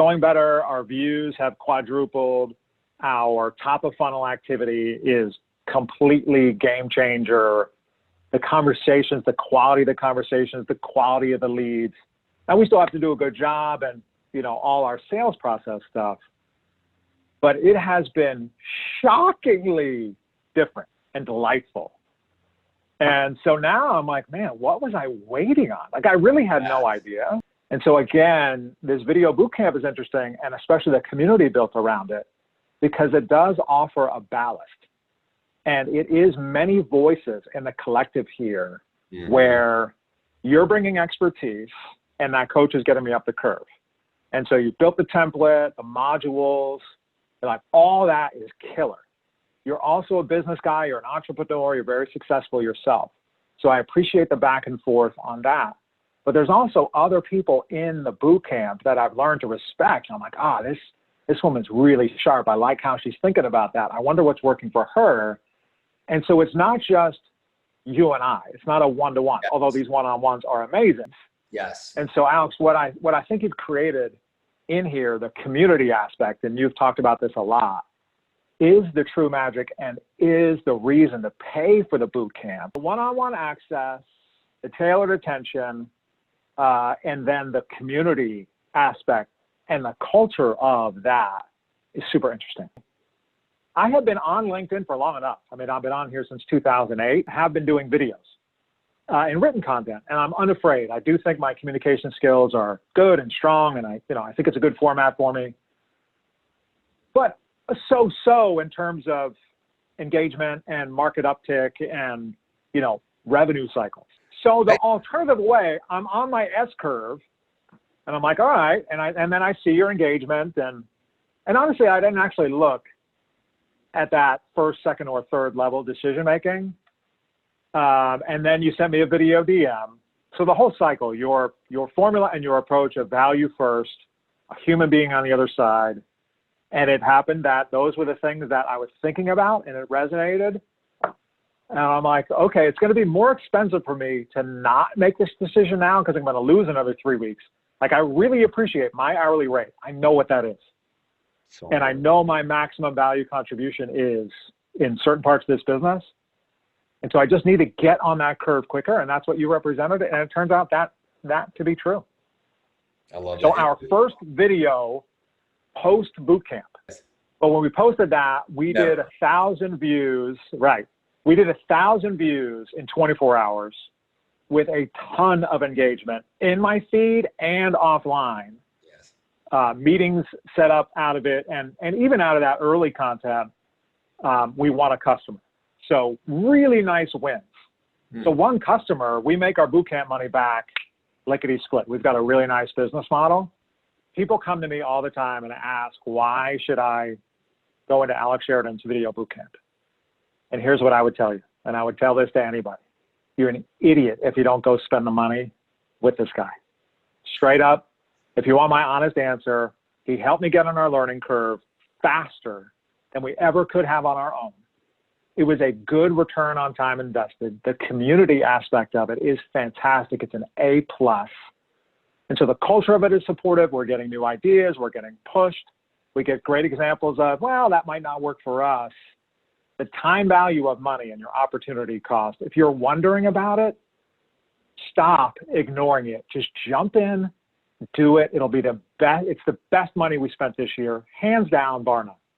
going better. Our views have quadrupled. Our top of funnel activity is completely game changer. The conversations, the quality of the conversations, the quality of the leads. And we still have to do a good job and, you know, all our sales process stuff. But it has been shockingly different and delightful. And so now I'm like, man, what was I waiting on? Like, I really had no idea. And so again, this video bootcamp is interesting, and especially the community built around it, because it does offer a ballast. And it is many voices in the collective here where you're bringing expertise and that coach is getting me up the curve. And so you built the template, the modules, like all that is killer. You're also a business guy, you're an entrepreneur, you're very successful yourself. So I appreciate the back and forth on that. But there's also other people in the boot camp that I've learned to respect. And I'm like, this woman's really sharp. I like how she's thinking about that. I wonder what's working for her. And so it's not just you and I. It's not a one-to-one, although these one-on-ones are amazing. Yes. And so, Alex, what I think you've created in here, the community aspect, and you've talked about this a lot, is the true magic and is the reason to pay for the boot camp. The one-on-one access, the tailored attention, and then the community aspect and the culture of that is super interesting. I have been on LinkedIn for long enough. I mean, I've been on here since 2008, have been doing videos and written content, and I'm unafraid. I do think my communication skills are good and strong, and I think it's a good format for me. But so in terms of engagement and market uptick and, you know, revenue cycles. So the alternative way, I'm on my S curve, and I'm like, all right, and then I see your engagement, and honestly, I didn't actually look at that first, second, or third level decision making. And then you sent me a video DM. So the whole cycle, your formula and your approach of value first, a human being on the other side. And it happened that those were the things that I was thinking about, and it resonated. And I'm like, okay, it's going to be more expensive for me to not make this decision now because I'm going to lose another 3 weeks. Like, I really appreciate my hourly rate. I know what that is. And I know my maximum value contribution is in certain parts of this business. And so I just need to get on that curve quicker. And that's what you represented. And it turns out that to be true. I love it. So our first video post boot camp. But when we posted that, we did 1,000 views. Right. We did 1,000 views in 24 hours with a ton of engagement in my feed and offline. Meetings set up out of it, and even out of that early content, we won a customer. So really nice wins. So one customer, we make our bootcamp money back lickety split. We've got a really nice business model. People come to me all the time and ask, why should I go into Alex Sheridan's video bootcamp? And here's what I would tell you, and I would tell this to anybody. You're an idiot if you don't go spend the money with this guy. Straight up. If you want my honest answer, he helped me get on our learning curve faster than we ever could have on our own. It was a good return on time invested. The community aspect of it is fantastic. It's an A+. And so the culture of it is supportive. We're getting new ideas. We're getting pushed. We get great examples of, well, that might not work for us. The time value of money and your opportunity cost. If you're wondering about it, stop ignoring it. Just jump in. Do it. It'll be the best. It's the best money we spent this year, hands down, bar none.